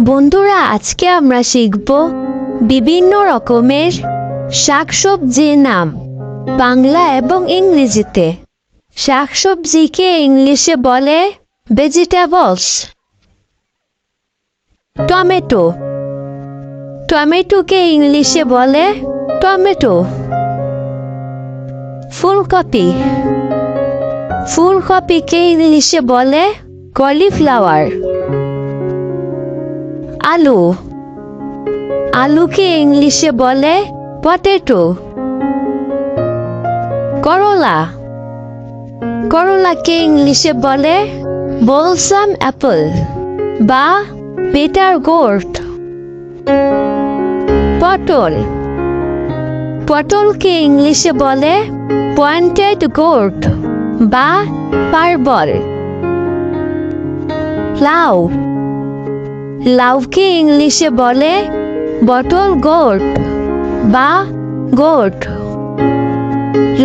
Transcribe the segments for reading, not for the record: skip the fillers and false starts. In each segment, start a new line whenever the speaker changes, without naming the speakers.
বন্ধুরা, আজকে আমরা শিখব বিভিন্ন রকমের শাকসবজির নাম বাংলা এবং ইংরেজিতে। শাকসবজিকে ইংলিশে বলে ভেজিটেবলস। টমেটো, টমেটোকে ইংলিশে বলে টমেটো। ফুলকপি, ফুলকপিকে ইংলিশে বলে কলিফ্লাওয়ার। আলু, আলুকে ইংলিশে বলে পটেটো। করলা, করলাকে ইংলিশে বলে বলসাম অ্যাপল বা বিটার গোর্ড। পটল, পটলকে ইংলিশে বলে পয়েন্টেড গোর্ড বা পারবল। লাউ, লাউকে ইংলিশে বলে বটল গোর্ড বা গোট।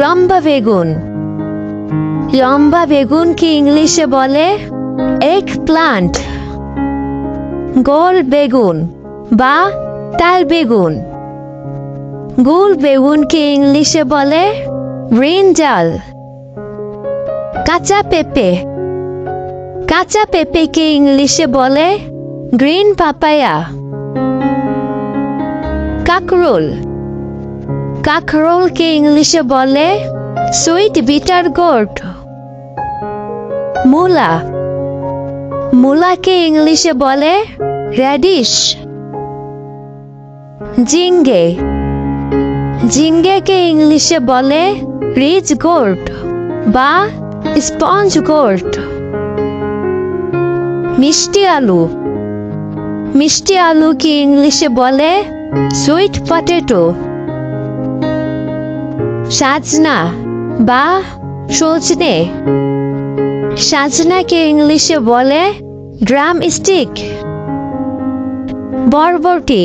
লম্বা বেগুন, লম্বা বেগুনকে ইংলিশে বলে এগ প্লান্ট। গোল বেগুন বা তাল বেগুন, গোল বেগুনকে ইংলিশে বলে ব্রিঞ্জাল। কাঁচা পেঁপে, কাঁচা পেঁপেকে ইংলিশে বলে গ্রিন পাপায়া। কাকরোল, কাকরোলকে ইংলিশে বলে সুইট বিটার গোর্ড। মূলা, মূলাকে ইংলিশে বলে রেডিশ। ঝিঙ্গে, ঝিঙ্গেকে ইংলিশে বলে রিচ গোর্ড বা স্পঞ্জ গোর্ড। মিষ্টি আলু, মিষ্টি আলুকে ইংলিশে বলে সুইট পটেটো। সাজনা বা সজনে, সাজনাকে ইংলিশে বলে ড্রাম স্টিক। বরবটি,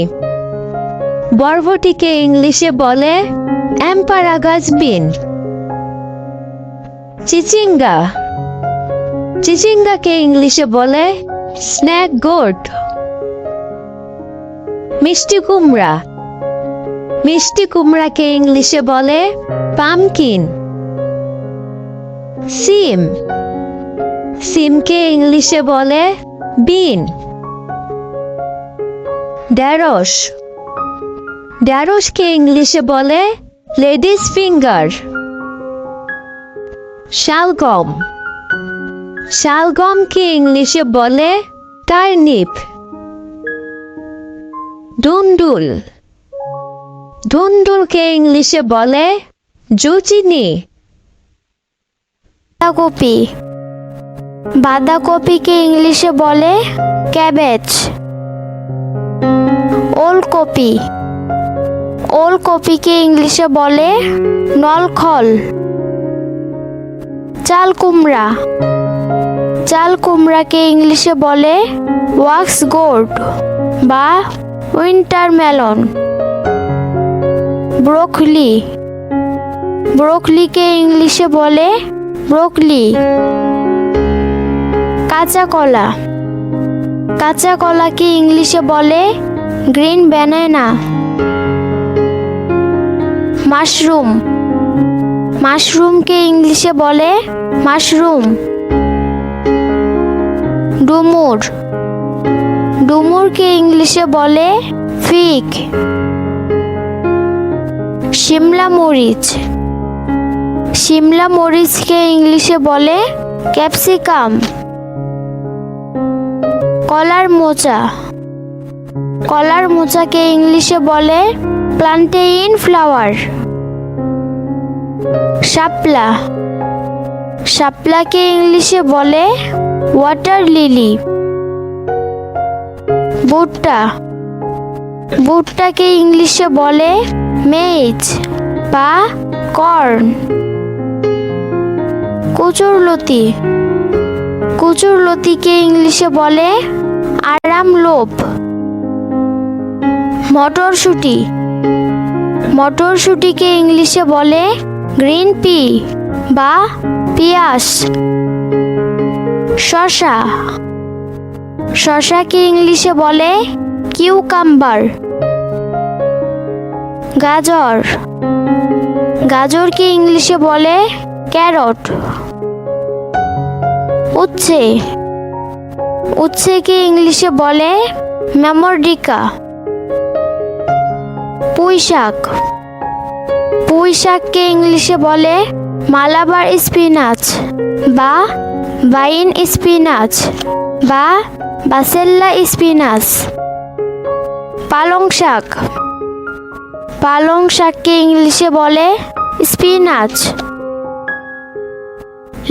বরবটিকে ইংলিশে বলে অ্যাম্পারাগাস বিন। চিচিঙ্গা, চিচিঙ্গাকে ইংলিশে বলে স্ন্যাক গোর্ড। মিষ্টি কুমড়া, মিষ্টি কুমড়াকে ইংলিশে বলে পামকিন। সিম, সিমকে ইংলিশে বলে বিন। ঢেঁড়স, ঢেঁড়সকে ইংলিশে বলে লেডিস ফিঙ্গার। শালগম, শালগমকে ইংলিশে বলে টার্নিপ। ধুন্দুল, ধুন্দুলকে ইংলিশে বলে জুচিনি।
বাঁধাকপি, বাঁধাকপিকে ইংলিশে বলে ক্যাবেজ। ওলকপি, ওলকপিকে ইংলিশে বলে নলখল। চাল কুমড়া, চাল কুমড়াকে ইংলিশে বলে ওয়াক্স গোর্ড বা উইন্টার মেলন। ব্রোকলি, ব্রোকলিকে ইংলিশে বলে ব্রোকলি। কাঁচা কলা, কাঁচা কলাকে ইংলিশে বলে গ্রিন ব্যানানা। মাশরুম, মাশরুমকে ইংলিশে বলে মাশরুম। ডুমুর, ডুমুরকে ইংলিশে বলে ফিগ। শিমলা মরিচ, শিমলা মরিচকে ইংলিশে বলে ক্যাপসিকাম। কলার মোচা, কলার মোচাকে ইংলিশে বলে প্লান্টেইন ফ্লাওয়ার। শাপলা, শাপলাকে ইংলিশে বলে ওয়াটার লিলি। ভুট্টা, ভুট্টাকে ইংলিশে বলে মেজ বা কর্ন। কচুরলতি, কচুরলতিকে ইংলিশে বলে আরাম লোভ। মটরশুঁটি, মটরশুঁটিকে ইংলিশে বলে গ্রিন পি বা পিয়াস। শসা, শসাকে ইংলিশে বলে কিউকাম্বার। গাজর, গাজরকে ইংলিশে বলে ক্যারট। উচ্ছে, উচ্ছেকে ইংলিশে বলে ম্যামোর্ডিকা। পুঁই শাক, পুঁই শাককে ইংলিশে বলে মালাবার স্পিনাচ বা বাইন স্পিনাচ বা বাসেল্লা স্পিনাচ। পালং শাক, পালং শাককে ইংলিশে বলে স্পিনাচ।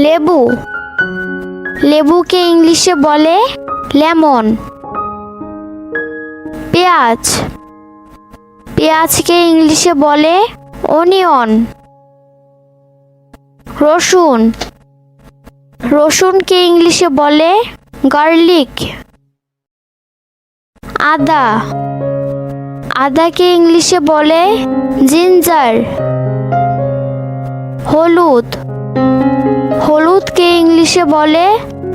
লেবু, লেবুকে ইংলিশে বলে লেমন। পেঁয়াজ, পেঁয়াজকে ইংলিশে বলে অনিয়ন। রসুন, রসুনকে ইংলিশে বলে গার্লিক। আদা, আদাকে ইংলিশে বলে জিঞ্জার। হলুদ, হলুদকে ইংলিশে বলে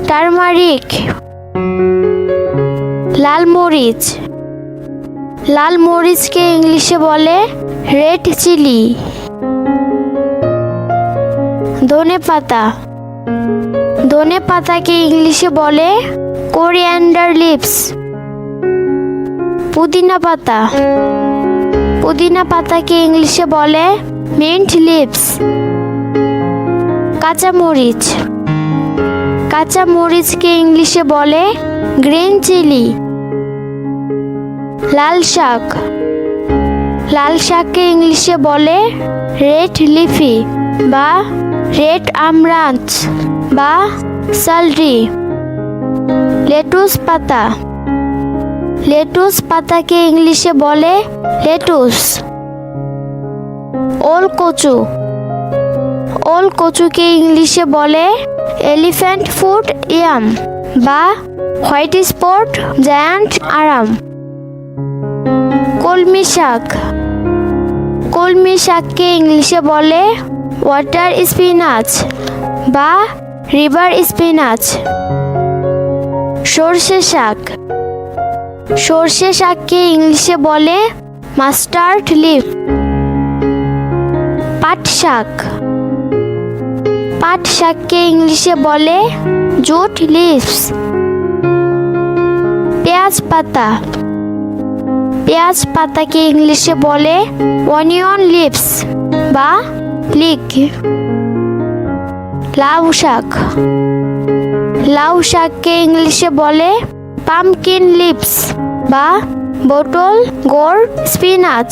টারমারিক। লাল মরিচ, লাল মরিচকে ইংলিশে বলে রেড চিলি। ধনে পাতা, ধনে পাতাকে ইংলিশে বলে কোরিয়ান্ডার লিভস। পুদিনা পাতা, পুদিনা পাতাকে ইংলিশে বলে মিন্ট লিভস। কাঁচামরিচ, কাঁচামরিচকে ইংলিশে বলে গ্রিন চিলি। লাল শাক, লাল শাককে ইংলিশে বলে রেড লিফি বা রেড আমরান্থ বা সালরি। লেটুস পাতা, লেটুস পাতাকে ইংলিশে বলে লেটুস। ওল কচু, ওল কচুকে ইংলিশে বলে এলিফ্যান্ট ফুট ইয়াম বা হোয়াইট স্পট জায়ান্ট আরাম। কলমি শাক, কলমি শাককে ইংলিশে বলে ওয়াটার স্পিনাচ বা রিভার স্পিনাচ। সর্ষে শাক, সর্ষে শাককে ইংলিশে বলে মাস্টার্ড লিফ। পাট শাক, পাট শাককে ইংলিশে বলে জুট লিভস। পেঁয়াজ পাতা, পেঁয়াজ পাতাকে ইংলিশে বলে অনিয়ন লিভস বা লিক। লাউ শাক, লাউ শাককে ইংলিশে বলে পামকিন লিভস বা বোটল গোর্ড স্পিনাচ।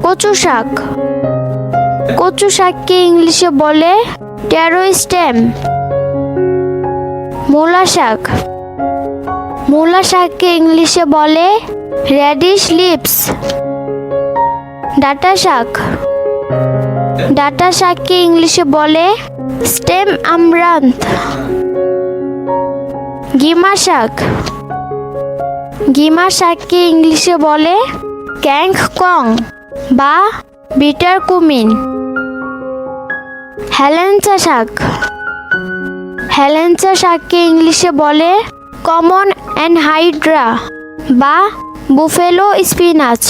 কচু শাক, কচু শাককে ইংলিশে বলে ট্যারো স্টেম। মূলা শাক, মূলা শাককে ইংলিশে বলে রেডিশ লিভস। ডাঁটা শাক, ডাঁটা শাককে ইংলিশে বলে স্টেম আমরান্থ। গিমা শাক, গিমা শাককে ইংলিশে বলে ক্যাংক কং বা বিটার কুমিন। হেলেঞ্চা শাক, হেলেঞ্চা শাককে ইংলিশে বলে কমন অ্যানহাইড্রা বা বুফেলো স্পিনাচ।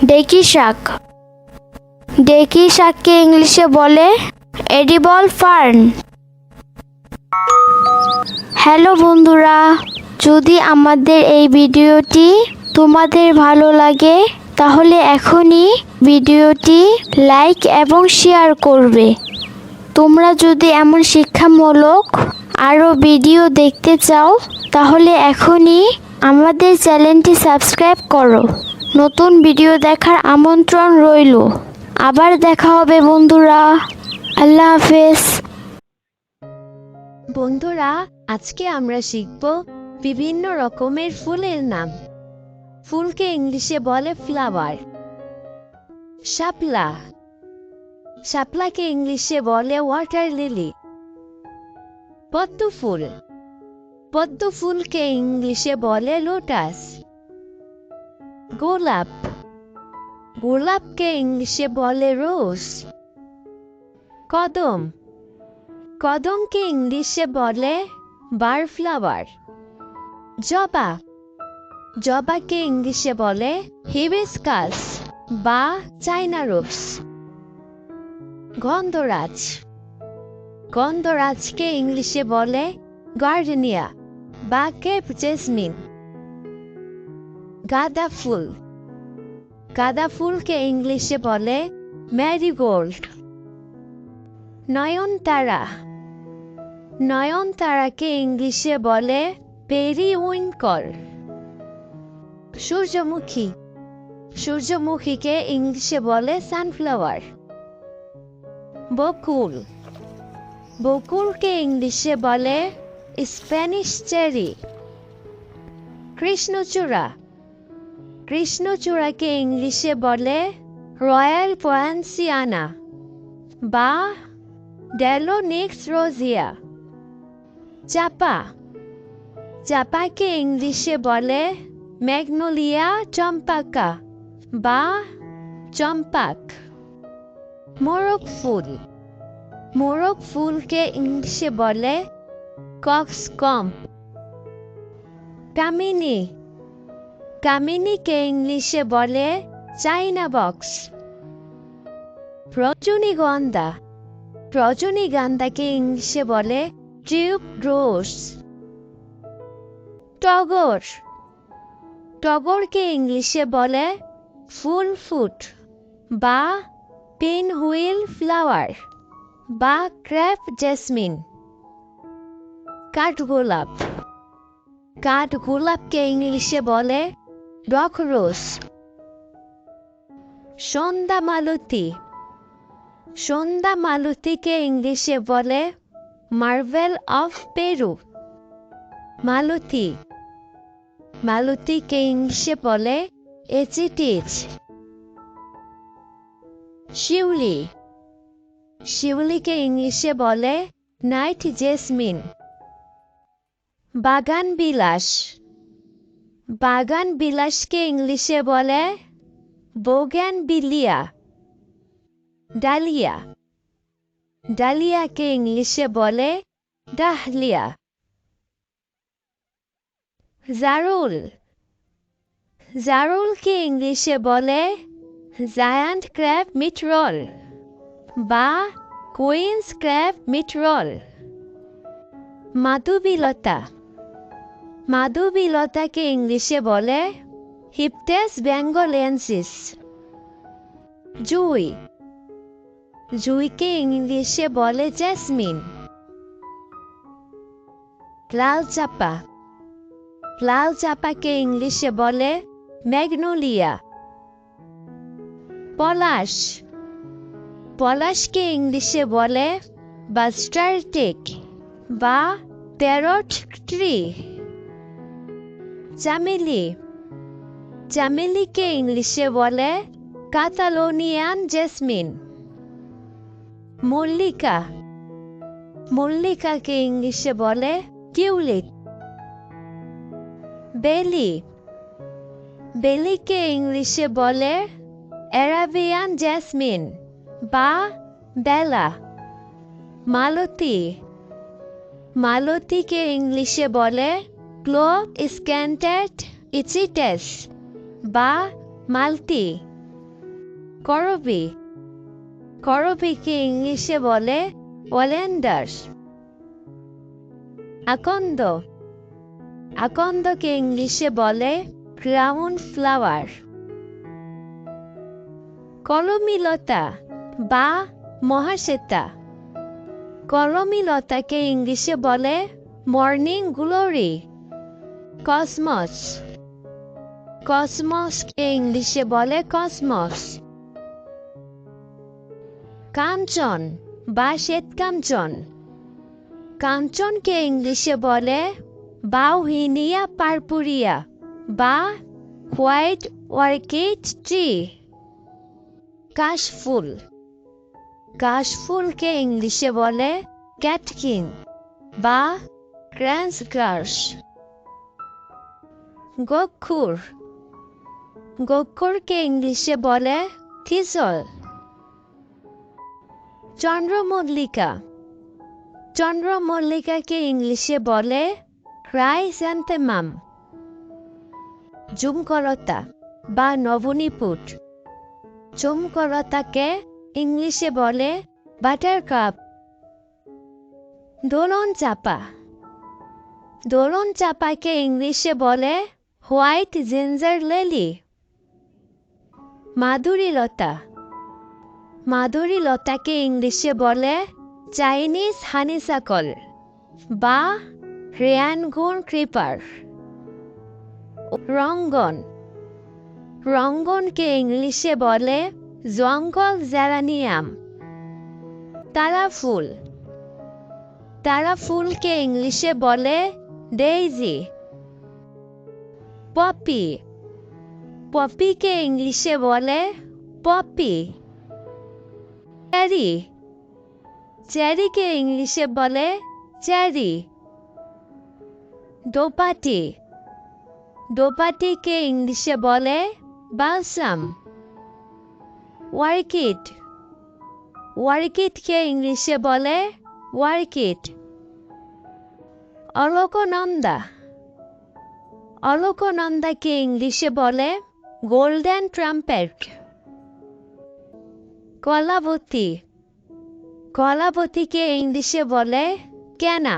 ডেকি শাক, ডেকি শাককে ইংলিশে বলে এডিবল ফার্ন। হ্যালো বন্ধুরা, যদি আমাদের এই ভিডিওটি তোমাদের ভালো লাগে তাহলে এখনই ভিডিওটি লাইক এবং শেয়ার করবে। তোমরা যদি এমন শিক্ষামূলক আরও ভিডিও দেখতে চাও তাহলে এখনই আমাদের চ্যানেলটি সাবস্ক্রাইব করো। নতুন ভিডিও দেখার আমন্ত্রণ রইল। আবার দেখা হবে বন্ধুরা। আল্লাহ হাফেজ।
বন্ধুরা, আজকে আমরা শিখব বিভিন্ন রকমের ফুলের নাম। ফুলকে ইংলিশে বলে ফ্লাওয়ার। শাপলা, শাপলাকে ইংলিশে বলে ওয়াটার লিলি। পদ্ম ফুল, পদ্ম ফুলকে ইংলিশে বলে লোটাস। গোলাপ, গোলাপকে ইংলিশে বলে রোজ। কদম, কদমকে ইংলিশে বলে বার ফ্লাওয়ার। জবা, জবাকে ইংলিশে বলে হিবিস্কাস বা চাইনা রোজ। গন্ধরাজ, গন্ধরাজকে ইংলিশে বলে গার্ডেনিয়া বা কেপ জেসমিন। গাঁদা ফুল, গাঁদা ফুলকে ইংলিশে বলে ম্যারিগোল্ড। নয়নতারা, নয়নতারাকে ইংলিশে বলে পেরিউইঙ্কল। সূর্যমুখী, সূর্যমুখীকে ইংলিশে বলে সানফ্লাওয়ার। বকুল, বকুলকে ইংলিশে বলে স্প্যানিশ চেরি। কৃষ্ণচূড়া, কৃষ্ণচূড়াকে ইংলিশে বলে রয়্যাল পোয়ান্সিয়ানা বা ডেলোনিক্স রোজিয়া। চাপা, চাপাকে ইংলিশে বলে ম্যাগনোলিয়া চম্পাকা বা চম্পাক। মোরগ ফুল, মোরগ ফুলকে ইংলিশে বলে কক্সকম্প। কামিনী, কামিনীকে ইংলিশে বলে চাইনা বক্স। রজনীগন্ধা, রজনীগন্ধাকে ইংলিশে বলে টিউব রোজ। টগর, টগরকে ইংলিশে বলে ফুল ফুট বা পিন হুইল ফ্লাওয়ার বা ক্রেপ জেসমিন। কাঠগোলাপ, কাঠগোলাপকে ইংলিশে বলে রক রোজ। সন্ধ্যা মালতী, সন্ধ্যা মালতীকে ইংলিশে বলে মার্ভেল অফ পেরু। মালতী, মালতীকে ইংলিশে বলে এচিটিজ। শিউলি, শিউলিকে ইংলিশে বলে নাইট জেসমিন। বাগান বিলাস, বাগান বিলাসকে ইংলিশে বলে বোগেনভিলিয়া। ডালিয়া, ডালিয়াকে ইংলিশে বলে ডাহলিয়া। জারুল, জারুলকে ইংলিশে বলে জায়ান্ট ক্র্যাব মিট রোল বা কুইন্স ক্র্যাব মিট রোল। মাধবীলতা, মাধবীলতাকে ইংলিশে বলে হিপটেস বেঙ্গলেন্সিস। জুই, জুইকে ইংলিশে বলে জেসমিন। লাল চাপা, লাল চাপাকে ইংলিশে বলে ম্যাগনোলিয়া। পলাশ, পলাশকে ইংলিশে বলে বাস্টারটিক বা প্যারট ট্রি। চামেলি, চামেলিকে ইংলিশে বলে কাতালোনিয়ান জেসমিন। মল্লিকা, মল্লিকাকে ইংলিশে বলে টিউলিপ। বেলি, বেলিকে ইংলিশে বলে অ্যারাবিয়ান জেসমিন বা বেলা। মালতী, মালতীকে ইংলিশে বলে ক্লো স্ক্যান্টেড ইচিটেস বা মালতি। করবি, করবিকে ইংলিশে বলে ওলেন্ডার্স। আকন্দ, আকন্দকে ইংলিশে বলে ক্রাউন ফ্লাওয়ার। কলমিলতা বা মহাশ্বেতা, কলমিলতাকে ইংলিশে বলে মর্নিং গ্লোরি। কসমস, কসমসকে ইংলিশে বলে কসমস। কাঞ্চন বা শ্বেতকাঞ্চন, কাঞ্চনকে ইংলিশে বলে বাউহিনিয়া পারপুরিয়া বা হোয়াইট অর্কিড ট্রি। কাশফুল, কাশফুলকে ইংলিশে বলে ক্যাটকিন বা ক্র্যান্স গ্রাস। গক্ষুর, গক্ষুরকে ইংলিশে বলে থিসল। চন্দ্রমল্লিকা, চন্দ্রমল্লিকাকে ইংলিশে বলে ক্রাইস্যান্থেমাম। ঝুমকলতা বা নবনীপুট, চুমকলতাকে ইংলিশে বলে বাটারকাপ। দোলন চাপা, দোলন চাপাকে ইংলিশে বলে হোয়াইট জিঞ্জার লিলি। মাধুরীলতা, মাধুরীলতাকে ইংলিশে বলে চাইনিজ হানিসাকল বা রেয়ানগুন ক্রিপার। রঙ্গন, রঙ্গনকে ইংলিশে বলে জঙ্গল জেরানিয়াম। তারা ফুল, তারা ফুলকে ইংলিশে বলে ডেইজি। পপি, পপিকে ইংলিশে বলে পপি। চেরি, চেরিকে ইংলিশে বলে চেরি। দোপাটি, দোপাটিকে ইংলিশে বলে বালসাম। ওয়ার্কিড, ওয়ার্কিডকে ইংলিশে বলে ওয়ার্কিড। অলকনন্দা, অলকনন্দাকে ইংলিশে বলে গোল্ডেন ট্রাম্পেট। কলাবতী, কলাবতীকে ইংলিশে বলে ক্যানা।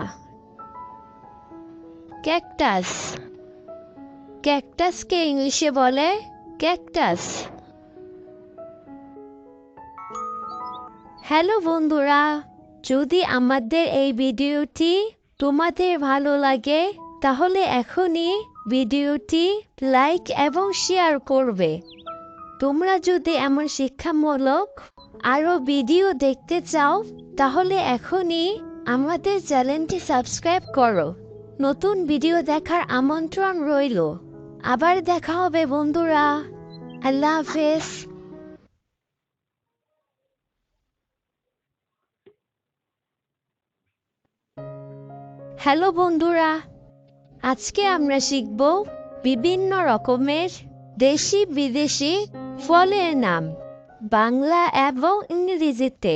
ক্যাকটাস, ক্যাকটাসকে ইংলিশে বলে ক্যাকটাস। হ্যালো বন্ধুরা, যদি আমাদের এই ভিডিওটি তোমাদের ভালো লাগে তাহলে এখনই ভিডিওটি লাইক এবং শেয়ার করবে। তোমরা যদি এমন শিক্ষামূলক আরও ভিডিও দেখতে চাও তাহলে এখনই আমাদের চ্যানেলটি সাবস্ক্রাইব করো। নতুন ভিডিও দেখার আমন্ত্রণ রইল। আবার দেখা হবে বন্ধুরা। আল্লাহ হাফেজ। হ্যালো বন্ধুরা, আজকে আমরা শিখব বিভিন্ন রকমের দেশি বিদেশি ফলের নাম বাংলা এবং ইংরেজিতে।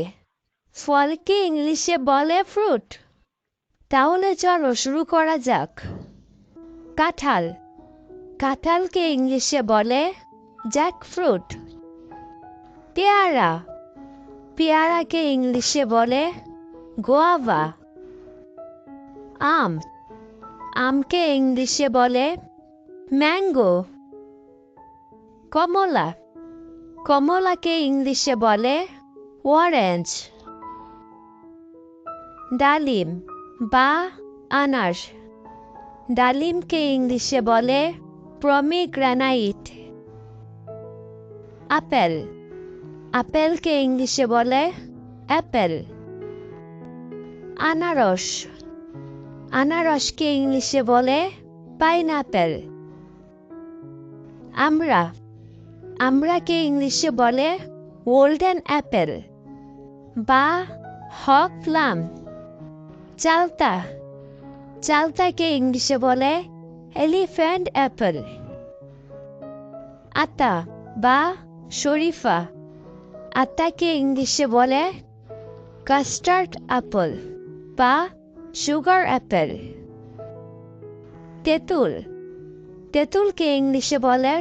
ফলকে ইংলিশে বলে ফ্রুট। তাহলে চলো শুরু করা যাক। কাঁঠাল, কাঁঠালকে ইংলিশে বলে জ্যাকফ্রুট। পেয়ারা, পেয়ারাকে ইংলিশে বলে গোয়াভা। আম, আমকে ইংলিশে বলে ম্যাঙ্গো। কমলা, কমলাকে ইংলিশে বলে অরেঞ্জ। ডালিম বা আনার, ডালিমকে ইংলিশে বলে পমিগ্রানাইট। আপেল, আপেলকে ইংলিশে বলে অ্যাপেল। আনারস, আনারসকে ইংলিশে বলে পাইনঅ্যাপেল। আমড়া, আমড়াকে ইংলিশে বলে গোল্ডেন অ্যাপেল বা হক প্লাম। চালতা, চালতাকে ইংলিশে বলে এলিফ্যান্ট অ্যাপেল। আতা বা শরীফা, আতাকে ইংলিশে বলে কাস্টার্ড অ্যাপল বা সুগার অ্যাপেল। তেঁতুল, তেঁতুলকে ইংলিশে বলে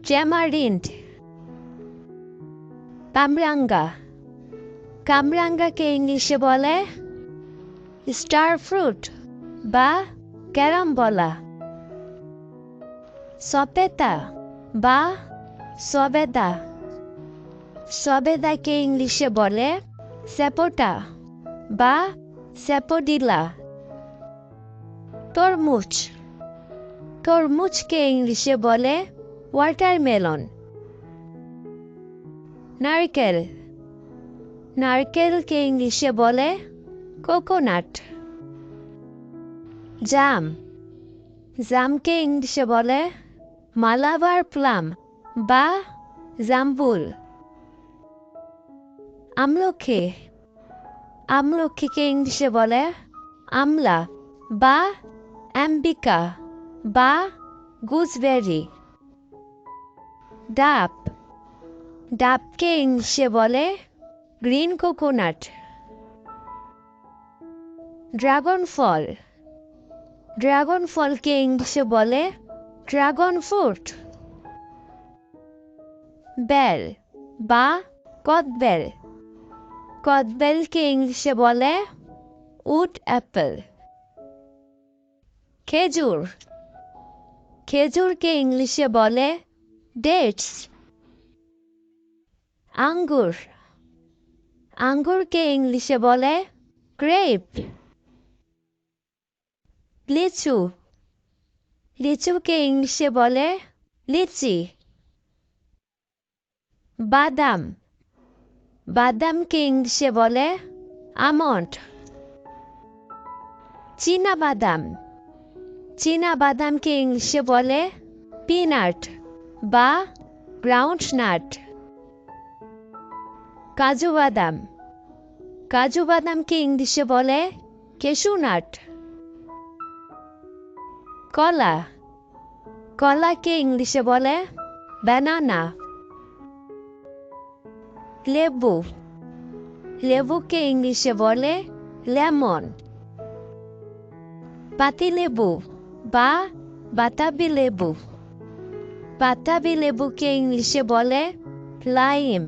ট্যামারিন্ড। কামরাঙ্গা, কামরাঙ্গাকে ইংলিশে বলে স্টার ফ্রুট বা ক্যারামবলা। সপেতা বা সবেদা, সবেদাকে ইংলিশে বলে সেপোটা বা সেপোডিলা। তরমুজ, তরমুজকে ইংলিশে বলে ওয়াটারমেলন। নারকেল, নারকেলকে ইংলিশে বলে কোকোনাট। জাম, জামকে ইংলিশে বলে মালাবার প্লাম বা জাম্বুল। আমলকি, আমলকিকে ইংলিশে বলে আমলা বা অ্যাম্বিকা বা গুজবেরি। ডাব, ডাবকে ইংলিশে বলে গ্রিন কোকোনাট। ড্রাগন ফল। ড্রাগন ফলকে ইংলিশে বলে ড্রাগন ফ্রুট। বেল বা কদবেল। কদবেলকে ইংলিশে বলে উড অ্যাপেল। খেজুর। খেজুরকে ইংলিশে বলে ডেটস। আঙ্গুর। আঙ্গুরকে ইংলিশে বলে গ্রেপ। লিচু। লিচুকে ইংলিশে বলে লিচি। বাদাম। বাদামকে ইংলিশে বলে আমন্ড। চীনা বাদাম। চীনা বাদামকে ইংলিশে বলে পিনাট বা গ্রাউন্ড নাট। কাজু বাদাম। কাজু বাদামকে ইংলিশে বলে ক্যাশু নাট। কলা। কলাকে ইংলিশে বলে ব্যানানা। লেবু। লেবুকে ইংলিশে বলে লেমন। পাতিলেবু বা বাতাবি লেবু। বাতাবি লেবুকে ইংলিশে বলে লাইম।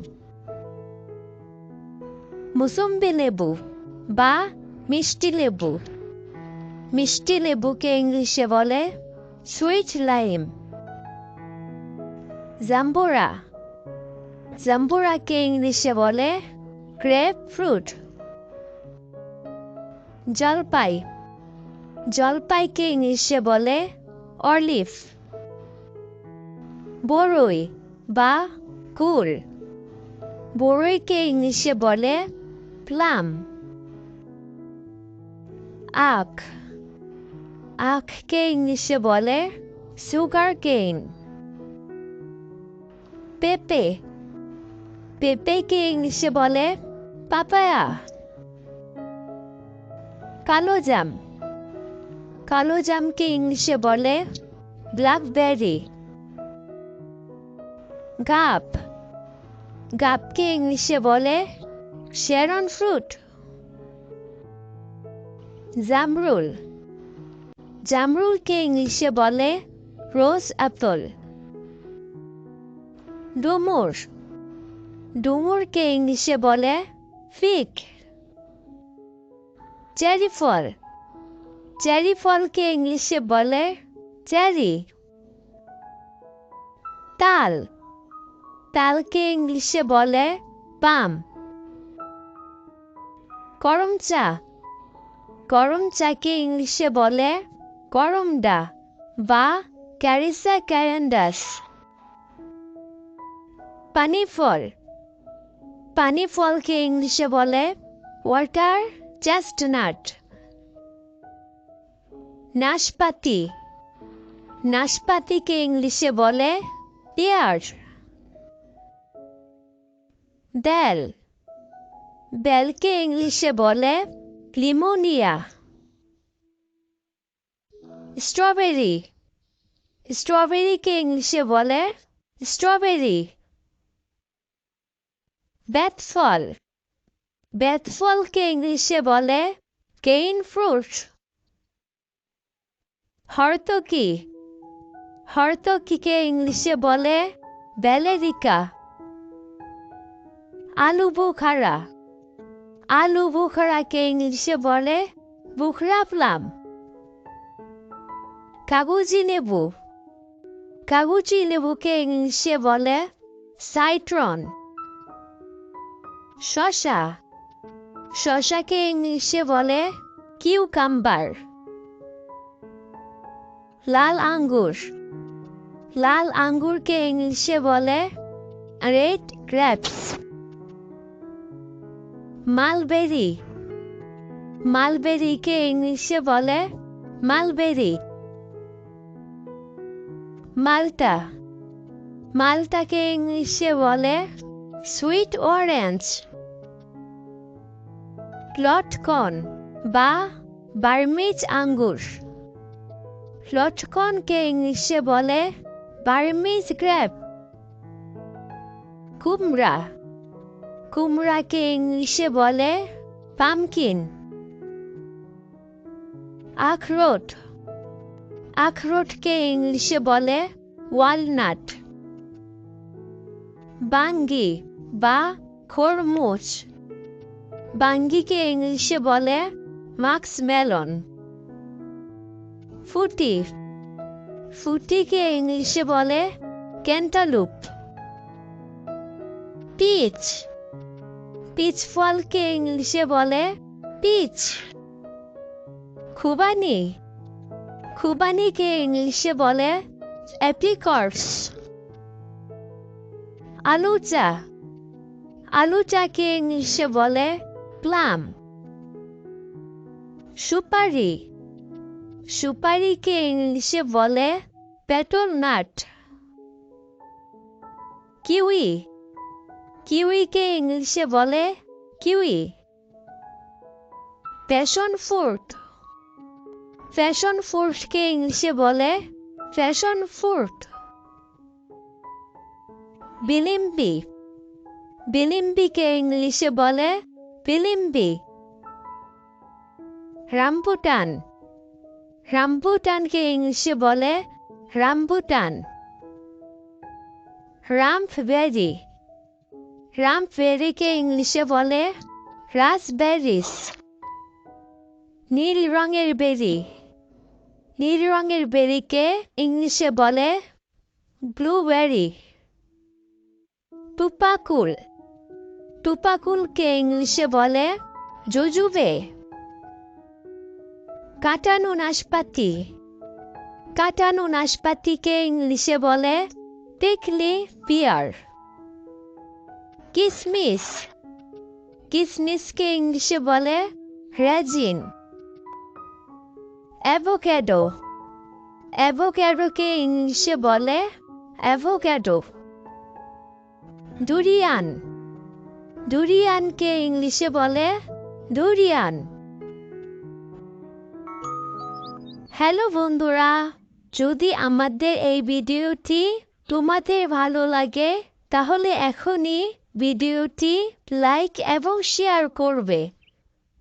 মুসম্বি লেবু বা মিষ্টি লেবু। মিষ্টি লেবুকে ইংলিশে বলে সুইট লাইম। জাম্বুরা। জাম্বুরাকে ইংলিশে বলে গ্রেপ ফ্রুট। জলপাই। জলপাইকে ইংলিশে বলে অলিভ। বরই বা কুল। বরইকে ইংলিশে বলে প্লাম। আখ। আখকে ইংলিশে বলে সুগার কেন। পেঁপে। পেঁপেকে ইংলিশে বলে পাপায়া। কালো জাম। কালো জামকে ইংলিশে বলে ব্ল্যাকবেরি। গাপ। গাপকে ইংলিশে বলে শেরন ফ্রুট। জামরুল। জামরুলকে ইংলিশে বলে রোজ অ্যাপল। ডুমুর। ডুমুরকে ইংলিশে বলে ফিগ। চেরি ফল। চেরি ফলকে ইংলিশে বলে চেরি। তাল। তালকে ইংলিশে বলে পাম। করমচা। করমচাকে ইংলিশে বলে করমডা বা ক্যারিসা ক্যারেন্ডাস। পানি ফল। পানি ফলকে ইংলিশে বলে ওয়াটার চেস্টনাট। নাশপাতি। নাশপাতিকে ইংলিশে বলে পিয়ার। বেল। বেলকে ইংলিশে বলে লিমোনিয়া। স্ট্রবেরি। স্ট্রবেরিকে ইংলিশে বলে স্ট্রবেরি। বেতফল। বেতফলকে ইংলিশে বলে কেইন ফ্রুট। হর্তকি। হর্তকিকে ইংলিশে বলে বেলেরিকা। আলু বুখারা। আলু বুখারাকে ইংলিশে বলে বুখরা প্লাম। কাগজি লেবু। কাগজি লেবুকে ইংলিশে বলে সাইট্রন। শসা। শসাকে ইংলিশে বলে কিউকাম্বার। লাল আঙ্গুর। লাল আঙ্গুরকে ইংলিশে বলে রেড গ্রেপস। মালবেরি। মালবেরিকে ইংলিশে বলে মালবেরি। মালটা। মালটাকে ইংলিশে বলে সুইট অরেঞ্জ। লটকন বা বার্মিজ আঙ্গুর। লটকনকে ইংলিশে বলে বার্মিজ গ্রেপ। কুমড়া। কুমড়াকে ইংলিশে বলে পামকিন। আখরোট। আখরোটকে ইংলিশে বলে ওয়ালনাট। বাঙ্গি বা খরমুজ। বাঙ্গিকে ইংলিশে বলে মাস্কমেলন। ফুটি। ফুটিকে ইংলিশে বলে ক্যান্টালুপ। পিচ। পিচ ফলকে ইংলিশে বলে পিচ। খুবানি। খুবানিকে ইংলিশে বলে অ্যাপ্রিকটস। আলুচা। আলুচাকে ইংলিশে বলে প্লাম। সুপারি। সুপারিকে ইংলিশে বলে পেটল নাট। কিউই। কিউইকে ইংলিশে বলে কিউই। Passion fruit. প্যাশন ফ্রুটকে ইংলিশে বলে প্যাশন ফ্রুট। বিলিম্বি। বিলিম্বিকে ইংলিশে বলে বিলিম্বি। রামবুটান। রামবুটানকে ইংলিশে বলে রামবুটান। রামফবেরি। রামফবেরিকে ইংলিশে বলে রাসবেরিস। নীল রঙের বেরি। নীল রঙের বেরিকে ইংলিশে বলে ব্লুবেরি। টুপাকুল। টুপাকুলকে ইংলিশে বলে জুজুবে। কাটানো নাশপাতি। কাটানো নাশপাতিকে ইংলিশে বলে টিকলি পিয়ার। কিসমিস। কিসমিসকে ইংলিশে বলে রেজিন। অ্যাভোক্যাডো। অ্যাভোক্যাডোকে ইংলিশে বলে অ্যাভোক্যাডো। ডুরিয়ান। ডুরিয়ানকে ইংলিশে বলে ডুরিয়ান। হ্যালো বন্ধুরা, যদি আমাদের এই ভিডিওটি তোমাদের ভালো লাগে তাহলে এখনই ভিডিওটি লাইক এবং শেয়ার করবে।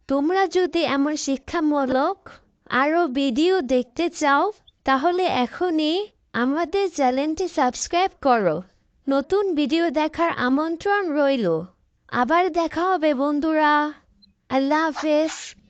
তোমরা যদি এমন শিক্ষামূলক আরও ভিডিও দেখতে চাও তাহলে এখনই আমাদের চ্যানেলটি সাবস্ক্রাইব করো। নতুন ভিডিও দেখার আমন্ত্রণ রইল। আবার দেখা হবে বন্ধুরা। আল্লাহ হাফেজ।